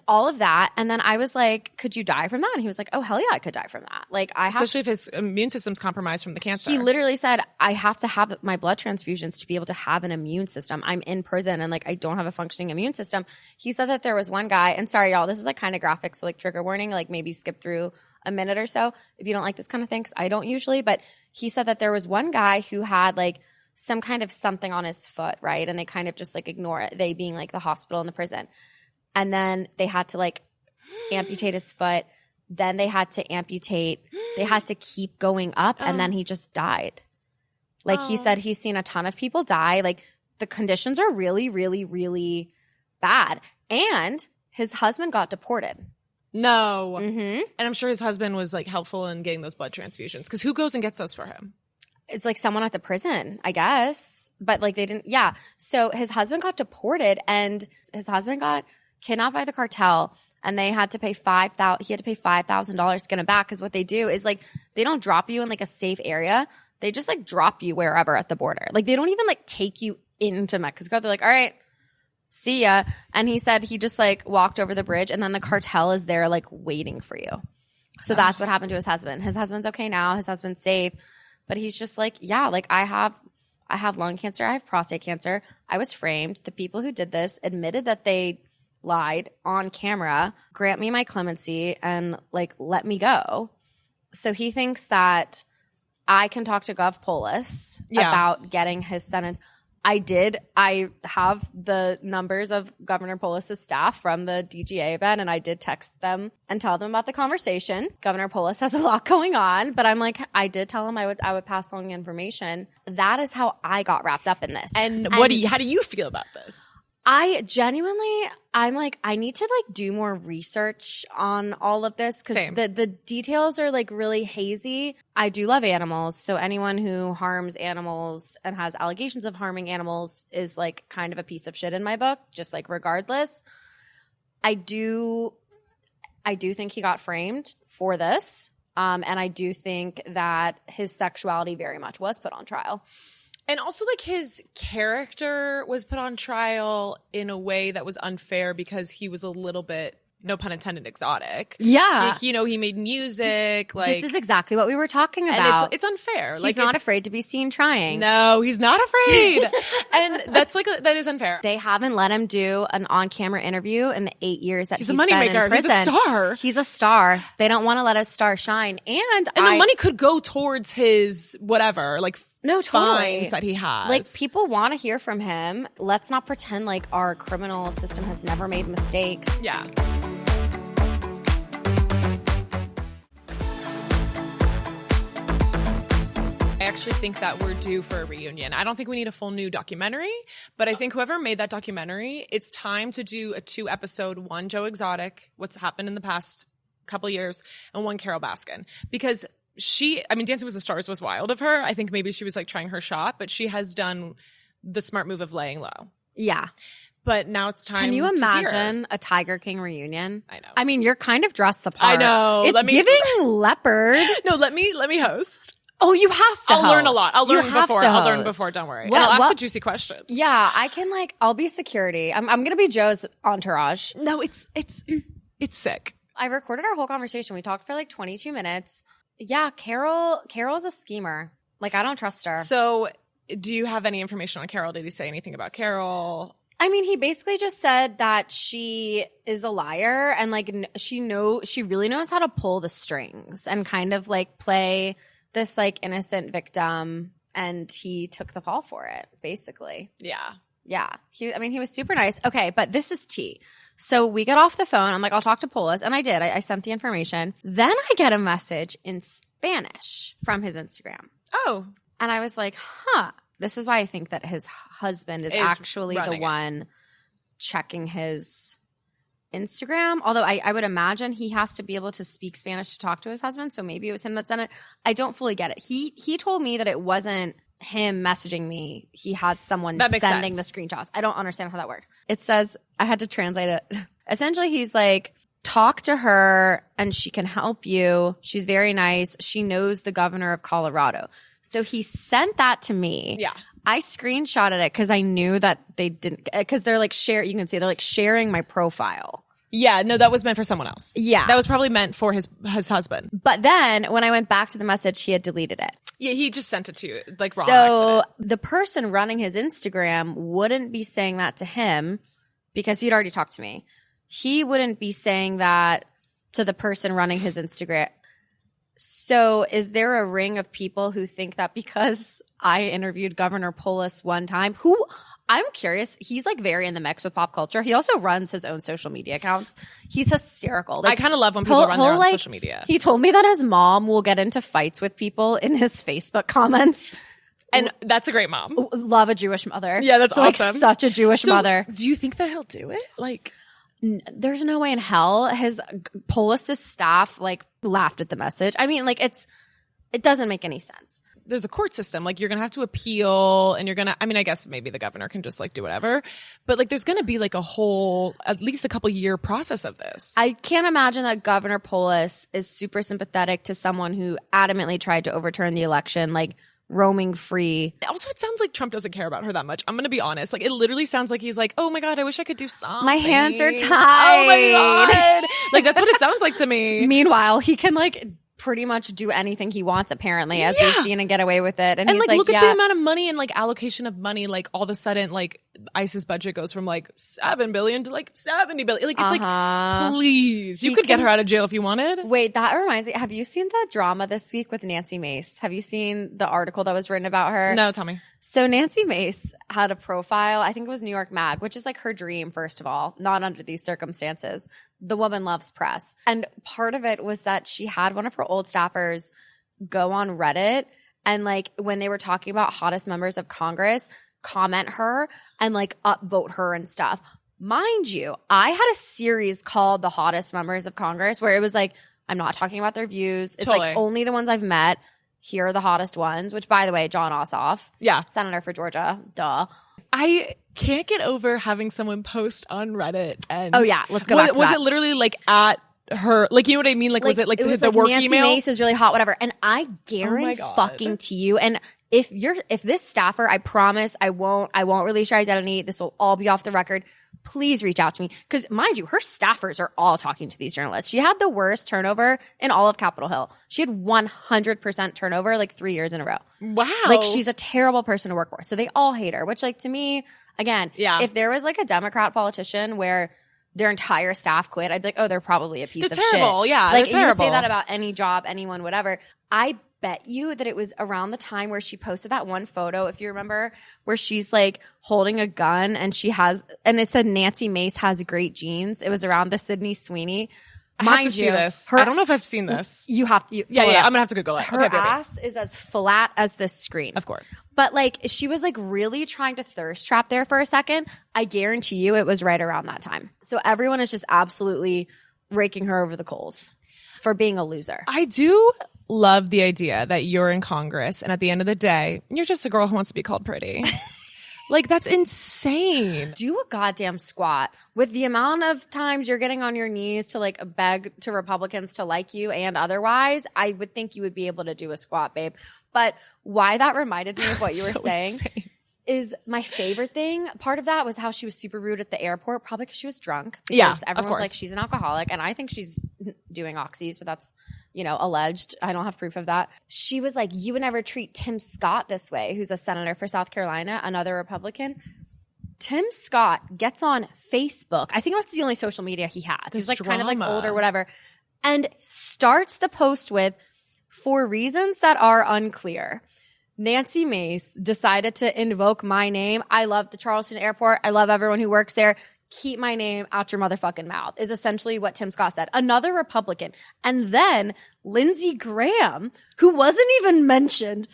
all of that, and then I was like, could you die from that? And he was like, oh, hell yeah, I could die from that. Like, especially if his immune system's compromised from the cancer. He literally said, I have to have my blood transfusions to be able to have an immune system. I'm in prison and like I don't have a functioning immune system. He said that there was one guy, and sorry y'all, this is like kind of graphic, so like trigger warning, like maybe skip through a minute or so if you don't like this kind of thing, because I don't usually, but he said that there was one guy who had like some kind of something on his foot, right? And they kind of just like ignore it, they being like the hospital and the prison. And then they had to like amputate his foot. Then they had to keep going up. And then he just died. Like he said, he's seen a ton of people die. Like the conditions are really, really, really bad. And his husband got deported. No. Mm-hmm. And I'm sure his husband was like helpful in getting those blood transfusions, because who goes and gets those for him? It's like someone at the prison, I guess. But like they didn't. Yeah. So his husband got deported and his husband got kidnapped by the cartel, and they had to pay $5,000. He had to pay $5,000 to get him back, because what they do is like they don't drop you in like a safe area. They just like drop you wherever at the border. Like they don't even like take you into Mexico. They're like, all right, see ya. And he said he just like walked over the bridge, and then the cartel is there like waiting for you. So that's what happened to his husband. His husband's okay now. His husband's safe, but he's just like, yeah, like I have lung cancer. I have prostate cancer. I was framed. The people who did this admitted that they lied on camera. Grant me my clemency and like let me go. So he thinks that I can talk to Gov Polis about getting his sentence. I have the numbers of Governor Polis's staff from the DGA event, and I did text them and tell them about the conversation. Governor Polis has a lot going on, but I'm like, I did tell him I would pass along the information. That is how I got wrapped up in this. And how do you feel about this? I'm like, I need to like do more research on all of this, because the details are like really hazy. I do love animals. So anyone who harms animals and has allegations of harming animals is like kind of a piece of shit in my book, just like regardless. I do think he got framed for this. And I do think that his sexuality very much was put on trial. And also, like, his character was put on trial in a way that was unfair, because he was a little bit, no pun intended, exotic. Yeah. Like, you know, he made music. Like, this is exactly what we were talking about. And it's unfair. He's not afraid to be seen trying. No, he's not afraid. And that's like, that is unfair. They haven't let him do an on-camera interview in the 8 years that he's a been in moneymaker. prison. He's a star. He's a star. They don't want to let his star shine. And the money could go towards his whatever, like, fines that he has. Like, people want to hear from him. Let's not pretend like our criminal system has never made mistakes. Yeah. I actually think that we're due for a reunion. I don't think we need a full new documentary, but I think whoever made that documentary, it's time to do a 2-episode, one Joe Exotic, what's happened in the past couple of years, and one Carole Baskin. Because Dancing with the Stars was wild of her. I think maybe she was like trying her shot, but she has done the smart move of laying low. Yeah. But now it's time. Can you to imagine a Tiger King reunion? I know. I mean, you're kind of dressed the part. I know. It's giving leopard. No, let me host. Oh, you have to. I'll learn a lot. I'll learn before. Don't worry. Well, and I'll ask the juicy questions. Yeah, I can I'll be security. I'm gonna be Joe's entourage. No, it's sick. I recorded our whole conversation. We talked for like 22 minutes. Yeah, Carol's a schemer. Like, I don't trust her. So do you have any information on Carol? Did he say anything about Carol? I mean, he basically just said that she is a liar and like she really knows how to pull the strings and kind of like play this like innocent victim, and he took the fall for it, basically. Yeah. Yeah. He was super nice. Okay, but this is tea. So we get off the phone. I'm like, I'll talk to Polis. And I did. I sent the information. Then I get a message in Spanish from his Instagram. Oh. And I was like, huh. This is why I think that his husband is actually the one checking his Instagram. Although I would imagine he has to be able to speak Spanish to talk to his husband. So maybe it was him that sent it. I don't fully get it. He told me that it wasn't him messaging me. He had someone sending the screenshots. I don't understand how that works. It says, I had to translate it. Essentially, he's like, talk to her and she can help you. She's very nice. She knows the governor of Colorado. So he sent that to me. Yeah. I screenshotted it because I knew that they didn't, because they're like you can see they're like sharing my profile. Yeah, no, that was meant for someone else. Yeah. That was probably meant for his husband. But then when I went back to the message, he had deleted it. Yeah, he just sent it to you, like wrong So accident. the person running his Instagram wouldn't be saying that to him because he'd already talked to me. He wouldn't be saying that to the person running his Instagram. So is there a ring of people who think that because I interviewed Governor Polis one time, who I'm curious, he's like very in the mix with pop culture. He also runs his own social media accounts. He's hysterical. Like, I kind of love when people run their own social media. He told me that his mom will get into fights with people in his Facebook comments. And that's a great mom. Love a Jewish mother. Yeah, that's awesome. Like, such a Jewish mother. Do you think that he'll do it? Like, there's no way in hell. His Polis's staff like laughed at the message. I mean, like it doesn't make any sense. There's a court system. Like, you're going to have to appeal and you're going to, I mean, I guess maybe the governor can just like do whatever, but like there's going to be like a whole, at least a couple year process of this. I can't imagine that Governor Polis is super sympathetic to someone who adamantly tried to overturn the election, like roaming free. Also, it sounds like Trump doesn't care about her that much. I'm going to be honest. Like, it literally sounds like he's like, oh my God, I wish I could do something. My hands are tied. Oh my God. Like, that's what it sounds like to me. Meanwhile, he can like pretty much do anything he wants, apparently, as we've seen, and get away with it. And he's like look at the amount of money and like allocation of money. Like, all of a sudden, like ICE's budget goes from like 7 billion to like 70 billion. Like, it's like, please, you could get her out of jail if you wanted. Wait, that reminds me. Have you seen the drama this week with Nancy Mace? Have you seen the article that was written about her? No, tell me. So Nancy Mace had a profile, I think it was New York Mag, which is like her dream, first of all, not under these circumstances. The woman loves press. And part of it was that she had one of her old staffers go on Reddit and like when they were talking about hottest members of Congress, comment her and like upvote her and stuff. Mind you, I had a series called The Hottest Members of Congress where it was like, I'm not talking about their views. It's like only the ones I've met. Here are the hottest ones, which, by the way, John Ossoff. Yeah. Senator for Georgia. Duh. I can't get over having someone post on Reddit. And oh, yeah. Let's go back to that. Was it literally like at her, like, you know what I mean? Like was it like the work Nancy email? Nancy Mace is really hot, whatever. And I guarantee fucking to you. And if this staffer, I promise I won't release your identity. This will all be off the record. Please reach out to me. Because mind you, her staffers are all talking to these journalists. She had the worst turnover in all of Capitol Hill. She had 100% turnover like 3 years in a row. Wow. Like, she's a terrible person to work for. So they all hate her, which like to me, again, if there was like a Democrat politician where their entire staff quit, I'd be like, oh, they're probably a piece of terrible. shit. Yeah, like they're terrible. You would say that about any job, anyone, whatever. I bet you that it was around the time where she posted that one photo, if you remember, where she's like holding a gun and it said Nancy Mace has great genes. It was around the Sydney Sweeney. I have to see this. I don't know if I've seen this. You have to. Yeah. I'm gonna have to Google it. Her ass is as flat as this screen. Of course. But like, she was like really trying to thirst trap there for a second. I guarantee you it was right around that time. So everyone is just absolutely raking her over the coals for being a loser. I do love the idea that you're in Congress and at the end of the day, you're just a girl who wants to be called pretty. Like, that's insane. Do a goddamn squat. With the amount of times you're getting on your knees to like beg to Republicans to like you and otherwise, I would think you would be able to do a squat, babe. But why that reminded me of what you were saying is my favorite thing. Part of that was how she was super rude at the airport, probably because she was drunk. Yeah, everyone's of course. like, she's an alcoholic, and I think she's doing oxys, but that's, alleged. I don't have proof of that. She was like, you would never treat Tim Scott this way, who's a senator for South Carolina, another Republican. Tim Scott gets on Facebook. I think that's the only social media he has. He's like kind of like old or whatever, and starts the post with, for reasons that are unclear, Nancy Mace decided to invoke my name. I love the Charleston airport. I love everyone who works there. Keep my name out your motherfucking mouth is essentially what Tim Scott said. Another Republican. And then Lindsey Graham, who wasn't even mentioned,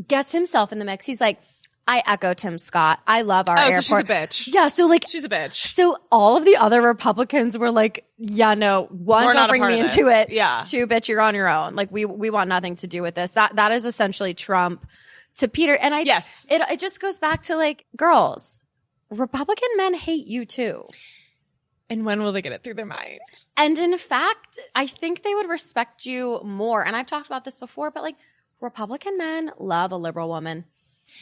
gets himself in the mix. He's like, I echo Tim Scott. I love our airport. So she's a bitch. Yeah, so like she's a bitch. So all of the other Republicans were like, yeah, no, one, don't bring me into it. Yeah. Two, bitch, you're on your own. Like we want nothing to do with this. That is essentially Trump to Peter. And it just goes back to like, girls, Republican men hate you too. And when will they get it through their mind? And in fact, I think they would respect you more. And I've talked about this before, but like Republican men love a liberal woman.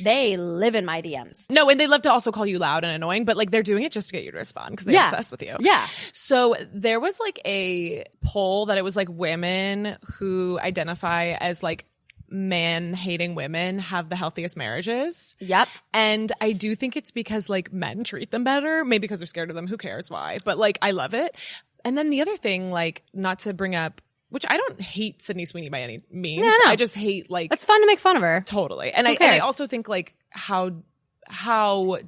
They live in my DMs. No, and they love to also call you loud and annoying, but like they're doing it just to get you to respond because they're obsessed with you. Yeah. So there was like a poll that it was like women who identify as like man-hating women have the healthiest marriages. Yep. And I do think it's because like men treat them better, maybe because they're scared of them. Who cares why? But like I love it. And then the other thing, like not to bring up, which I don't hate Sydney Sweeney by any means. No. I just hate like it's fun to make fun of her. Totally. And I also think like how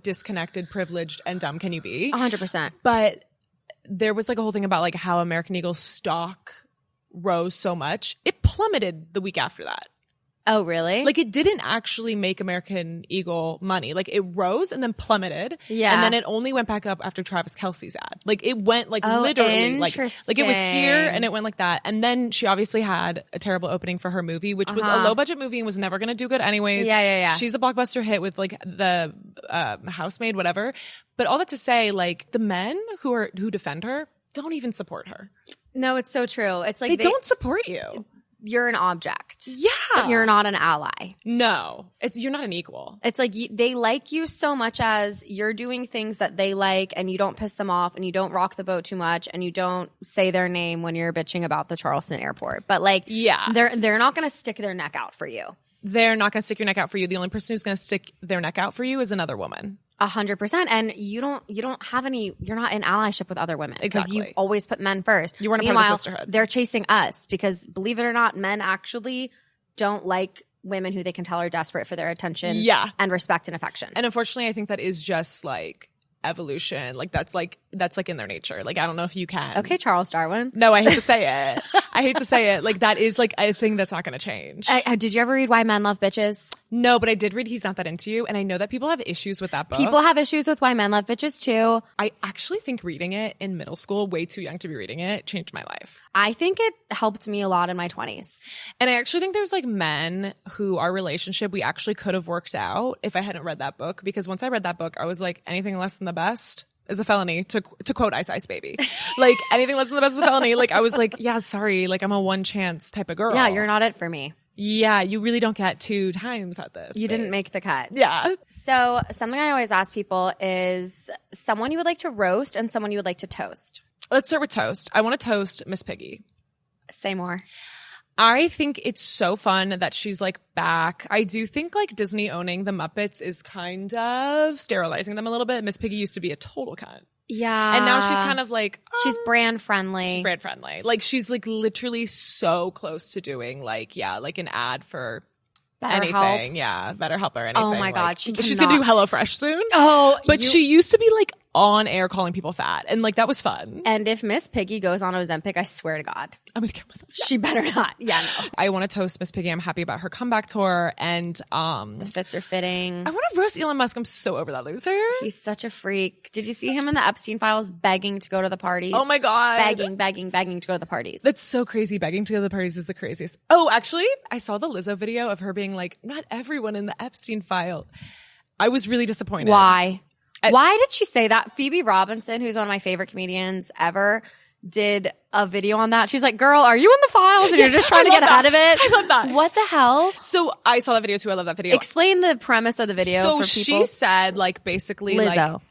disconnected, privileged, and dumb can you be? 100%. But there was like a whole thing about like how American Eagle stock rose so much. It plummeted the week after that. Oh, really? Like it didn't actually make American Eagle money. Like it rose and then plummeted. Yeah. And then it only went back up after Travis Kelce's ad. Like it went like literally like it was here and it went like that. And then she obviously had a terrible opening for her movie, which was a low budget movie and was never going to do good anyways. Yeah. She's a blockbuster hit with like the housemaid, whatever. But all that to say, like the men who defend her don't even support her. No, it's so true. It's like they don't support you. You're an object. Yeah. But you're not an ally. No. You're not an equal. It's like they like you so much as you're doing things that they like and you don't piss them off and you don't rock the boat too much and you don't say their name when you're bitching about the Charleston airport. But like they're not going to stick their neck out for you. They're not going to stick your neck out for you. The only person who's going to stick their neck out for you is another woman. 100%. And you don't have any, you're not in allyship with other women. Exactly. Because you always put men first. You weren't a part of the sisterhood. They're chasing us because believe it or not, men actually don't like women who they can tell are desperate for their attention and respect and affection. And unfortunately, I think that is just like evolution. Like that's like in their nature. Like I don't know if you can. Okay, Charles Darwin. No, I hate to say it. I hate to say it. Like that is like a thing that's not going to change. Did you ever read Why Men Love Bitches? No, but I did read He's Not That Into You, and I know that people have issues with that book. People have issues with Why Men Love Bitches too. I actually think reading it in middle school, way too young to be reading it, changed my life. I think it helped me a lot in my 20s. And I actually think there's like men who our relationship we actually could have worked out if I hadn't read that book, because once I read that book, I was like, anything less than the best is a felony, to quote Ice Ice Baby. Like anything less than the best is a felony. Like I was like, yeah, sorry, like I'm a one chance type of girl. Yeah, you're not it for me. Yeah, you really don't get 2 times at this. You didn't make the cut. Yeah. So something I always ask people is someone you would like to roast and someone you would like to toast. Let's start with toast. I want to toast Miss Piggy. Say more. I think it's so fun that she's like back. I do think like Disney owning the Muppets is kind of sterilizing them a little bit. Miss Piggy used to be a total cunt. Yeah. And now she's kind of like she's brand friendly. She's brand friendly. Like she's like literally so close to doing like an ad for anything. Help. Yeah, BetterHelp or anything. Oh my God. Like, she's going to do HelloFresh soon. Oh, but she used to be like on air calling people fat, and like that was fun. And if Miss Piggy goes on Ozempic, I swear to God, I'm gonna get myself. She better not. Yeah, no. I want to toast Miss Piggy. I'm happy about her comeback tour, and the fits are fitting. I want to roast Elon Musk. I'm so over that loser. He's such a freak. Did you see him in the Epstein files begging to go to the parties? Oh my God, begging to go to the parties. That's so crazy. Begging to go to the parties is the craziest. Oh, actually, I saw the Lizzo video of her being like, not everyone in the Epstein file. I was really disappointed. Why did she say that? Phoebe Robinson, who's one of my favorite comedians ever, did a video on that. She's like, girl, are you in the files? And you're just trying to get ahead of it. I love that. What the hell? So I saw that video too. I love that video. Explain the premise of the video for people. So she said, like, basically,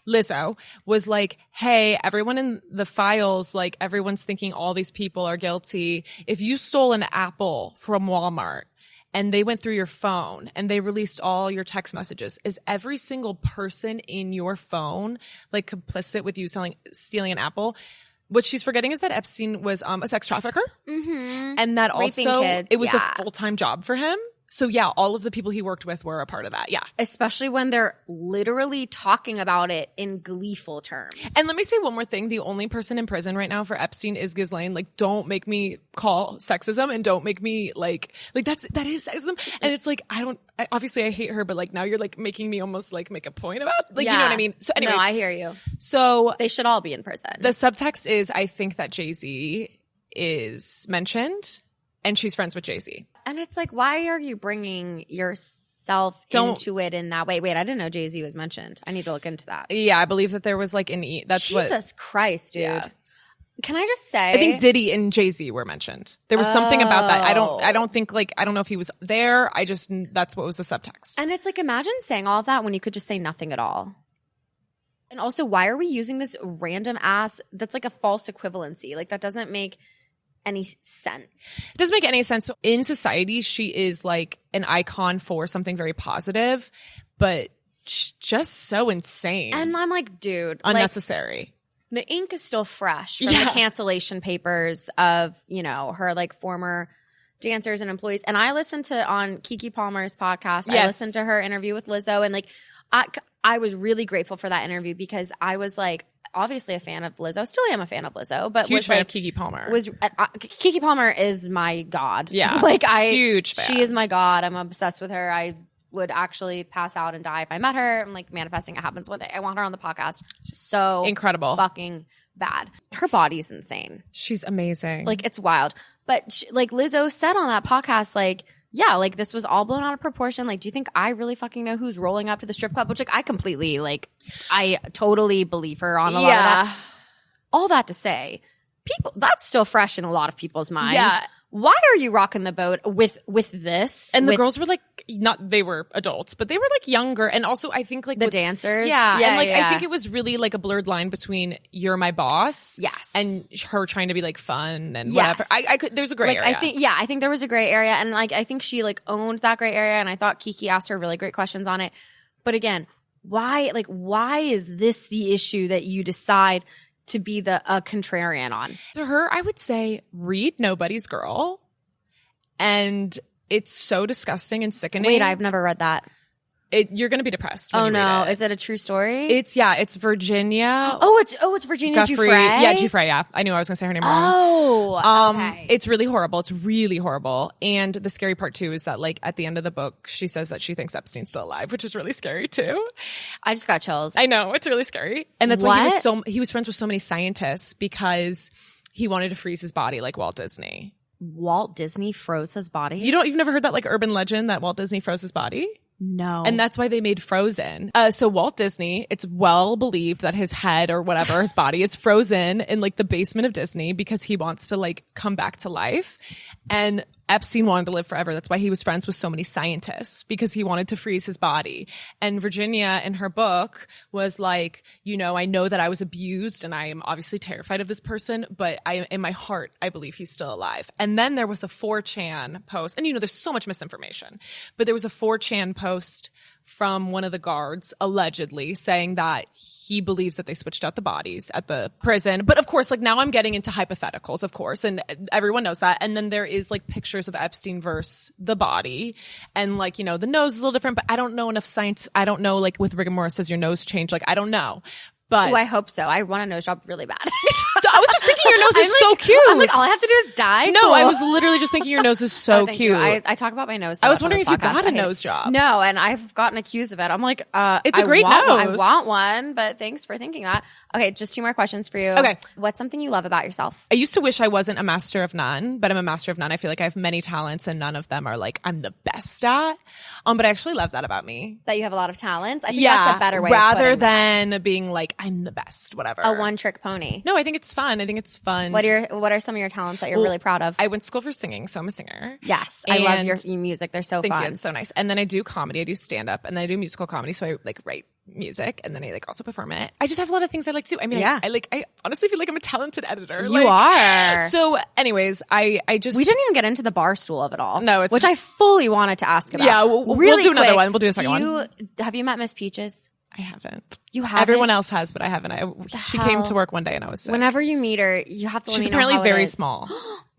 Lizzo was like, hey, everyone in the files, like, everyone's thinking all these people are guilty. If you stole an apple from Walmart and they went through your phone and they released all your text messages, is every single person in your phone, like, complicit with you stealing an apple? What she's forgetting is that Epstein was a sex trafficker, and that Raping also kids, it was a full-time job for him. So yeah, all of the people he worked with were a part of that. Yeah. Especially when they're literally talking about it in gleeful terms. And let me say one more thing. The only person in prison right now for Epstein is Ghislaine. Like, don't make me call sexism, and don't make me like that is sexism. And it's like, obviously I hate her, but like now you're like making me almost like make a point about, like, you know what I mean? So anyways. No, I hear you. So they should all be in prison. The subtext is, I think that Jay-Z is mentioned and she's friends with Jay-Z. And it's like, why are you bringing yourself into it in that way? Wait, I didn't know Jay-Z was mentioned. I need to look into that. Yeah, I believe that there was like Jesus Christ, dude. Yeah. Can I just say? I think Diddy and Jay-Z were mentioned. There was something about that. I don't think like, I don't know if he was there. That's what was the subtext. And it's like, imagine saying all of that when you could just say nothing at all. And also, why are we using this random ass that's like a false equivalency? Like, that doesn't make any sense. It doesn't make any sense. So in society, she is like an icon for something very positive, but just so insane. And I'm like, dude. Unnecessary. Like, the ink is still fresh from the cancellation papers of, you know, her like former dancers and employees. And I listened to on Keke Palmer's podcast. Yes. I listened to her interview with Lizzo, and like I was really grateful for that interview because I was like, obviously a fan of Lizzo. Still am a fan of Lizzo, but huge fan of Keke Palmer. Keke Palmer is my god. Yeah, huge fan. She is my god. I'm obsessed with her. I would actually pass out and die if I met her. I'm like manifesting it happens one day. I want her on the podcast. So incredible, fucking bad. Her body's insane. She's amazing. Like, it's wild. But like Lizzo said on that podcast, like, yeah, like, this was all blown out of proportion. Like, do you think I really fucking know who's rolling up to the strip club? Which, like, I totally believe her on a lot of that. All that to say, that's still fresh in a lot of people's minds. Yeah. Why are you rocking the boat with this? And the girls were like, they were adults, but they were like younger. And also I think like the dancers. Yeah. And like, I think it was really like a blurred line between you're my boss. Yes. And her trying to be like fun and whatever. There's a gray area. I think there was a gray area. And like, I think she like owned that gray area. And I thought Keke asked her really great questions on it. But again, why is this the issue that you decide to be a contrarian on? To her, I would say read Nobody's Girl. And it's so disgusting and sickening. Wait, I've never read that. You're going to be depressed when you read it. Is it a true story? It's Virginia. It's Virginia Giuffre. Yeah, Giuffre, yeah. I knew I was going to say her name wrong. Oh, okay. It's really horrible. It's really horrible. And the scary part too is that like at the end of the book, she says that she thinks Epstein's still alive, which is really scary too. I just got chills. I know, it's really scary. And that's why he was friends with so many scientists, because he wanted to freeze his body like Walt Disney. Walt Disney froze his body? You've never heard that like urban legend that Walt Disney froze his body? No. And that's why they made Frozen. So Walt Disney, it's well believed that his head or whatever, his body is frozen in like the basement of Disney because he wants to like come back to life. And Epstein wanted to live forever. That's why he was friends with so many scientists, because he wanted to freeze his body. And Virginia in her book was like, you know, I know that I was abused and I am obviously terrified of this person, but in my heart, I believe he's still alive. And then there was a 4chan post, and you know, there's so much misinformation, but there was a 4chan post from one of the guards allegedly saying that he believes that they switched out the bodies at the prison. But of course, like now I'm getting into hypotheticals, of course, and everyone knows that. And then there is like pictures of Epstein versus the body, and like, you know, the nose is a little different, but I don't know enough science. I don't know, like with rigor mortis, says your nose changed. Like, I don't know. But I hope so. I want a nose job really bad. I was just thinking your nose is so cute. I'm like, all I have to do is die. No, cool. I was literally just thinking your nose is so cute. I talk about my nose. I was wondering if you got a nose job. No, and I've gotten accused of it. I'm like, it's a great nose. I want one, but thanks for thinking that. Okay, just 2 more questions for you. Okay. What's something you love about yourself? I used to wish I wasn't a master of none, but I'm a master of none. I feel like I have many talents and none of them are like I'm the best at. But I actually love that about me. That you have a lot of talents. I think that's a better way rather of putting than that. Being like I'm the best, whatever. A one-trick pony. No, I think it's fun. What are some of your talents that you're really proud of? I went to school for singing, so I'm a singer. Yes. I love your music. They're so fun. Thank you. It's so nice. And then I do comedy. I do stand-up. And then I do musical comedy. So I like write music and then I like also perform it. I just have a lot of things I like to do. I mean, I honestly feel like I'm a talented editor. You are. So anyways, I just... We didn't even get into the Barstool of it all. No, which I fully wanted to ask about. Yeah, we'll do another one. We'll do a second one. Have you met Miss Peaches? I haven't. You haven't? Everyone else has, but I haven't. She came to work one day and I was sick. Whenever you meet her, you have to let me know how it is. She's apparently very small.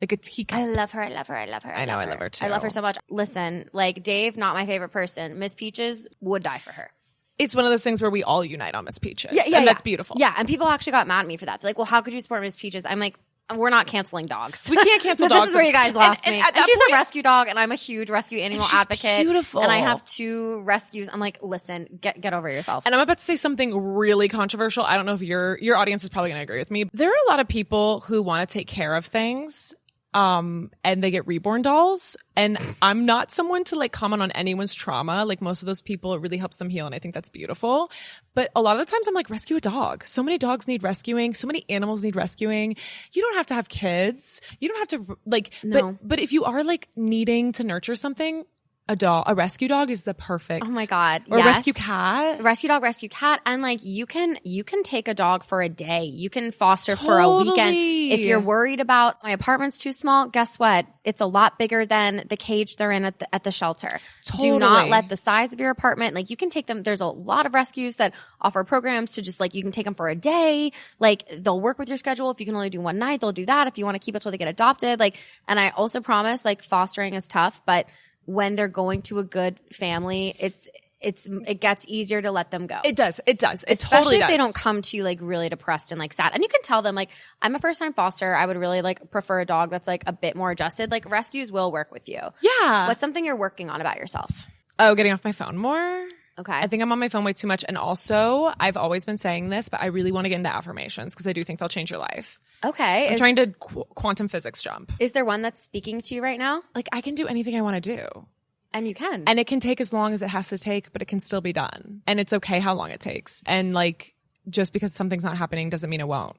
Like a teacup. I love her. I love her. I know. I love her too. I love her so much. Listen, like Dave, not my favorite person. Miss Peaches would die for her. It's one of those things where we all unite on Miss Peaches. Yeah, and that's beautiful. Yeah, and people actually got mad at me for that. They're like, well, how could you support Miss Peaches? I'm like, we're not canceling dogs. We can't cancel dogs. This is where you guys lost me. And she's point, a rescue dog, and I'm a huge rescue animal advocate. Beautiful. And I have 2 rescues. I'm like, listen, get over yourself. And I'm about to say something really controversial. I don't know if your audience is probably going to agree with me. There are a lot of people who want to take care of things. And they get reborn dolls. And I'm not someone to like comment on anyone's trauma. Like most of those people, it really helps them heal. And I think that's beautiful. But a lot of the times I'm like, rescue a dog. So many dogs need rescuing. So many animals need rescuing. You don't have to have kids. You don't have to like, no. But if you are like needing to nurture something, a rescue dog is the perfect. Oh my God. Or yes. rescue cat. Rescue dog, rescue cat. And like you can take a dog for a day. You can foster for a weekend. If you're worried about my apartment's too small, guess what? It's a lot bigger than the cage they're in at the shelter. Do not let the size of your apartment, like you can take them. There's a lot of rescues that offer programs to just like, you can take them for a day. Like they'll work with your schedule. If you can only do one night, they'll do that. If you want to keep it till they get adopted. Like, and I also promise like fostering is tough, but when they're going to a good family, it gets easier to let them go. It does. It Especially totally if does. they don't come to you like really depressed and like sad. And you can tell them like, I'm a first time foster. I would really like prefer a dog that's like a bit more adjusted. Like rescues will work with you. Yeah. What's something you're working on about yourself? Oh, getting off my phone more. Okay. I think I'm on my phone way too much. And also, I've always been saying this, but I really want to get into affirmations because I do think they'll change your life. Okay. I'm trying to quantum physics jump. Is there one that's speaking to you right now? Like, I can do anything I want to do. And you can. And it can take as long as it has to take, but it can still be done. And it's okay how long it takes. And like, just because something's not happening doesn't mean it won't.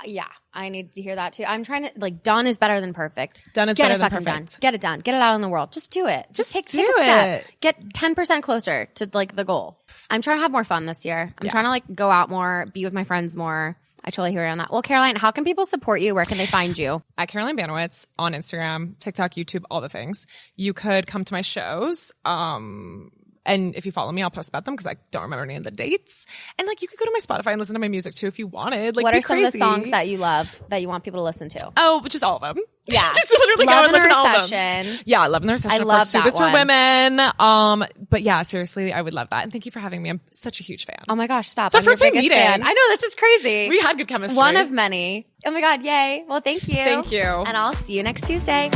Yeah, I need to hear that too. I'm trying to like, done is better than perfect. Done is better than perfect. Done. Get it done. Get it out in the world. Just do it. Just take a step. Get 10% closer to like the goal. I'm trying to have more fun this year. I'm trying to like go out more, be with my friends more. I totally hear you on that. Well, Caroline, how can people support you? Where can they find you? At Caroline Baniewicz on Instagram, TikTok, YouTube, all the things. You could come to my shows. And if you follow me, I'll post about them because I don't remember any of the dates. And like, you could go to my Spotify and listen to my music too if you wanted. Like, what are some of the songs that you love that you want people to listen to? Oh, just all of them. Yeah. Just literally go and listen to all of them. Yeah, Love in the Recession. I love that Super one. for Women. But yeah, seriously, I would love that. And thank you for having me. I'm such a huge fan. Oh my gosh, stop. It's our first time meeting. Fan. I know, this is crazy. We had good chemistry. One of many. Oh my God, yay. Well, thank you. Thank you. And I'll see you next Tuesday.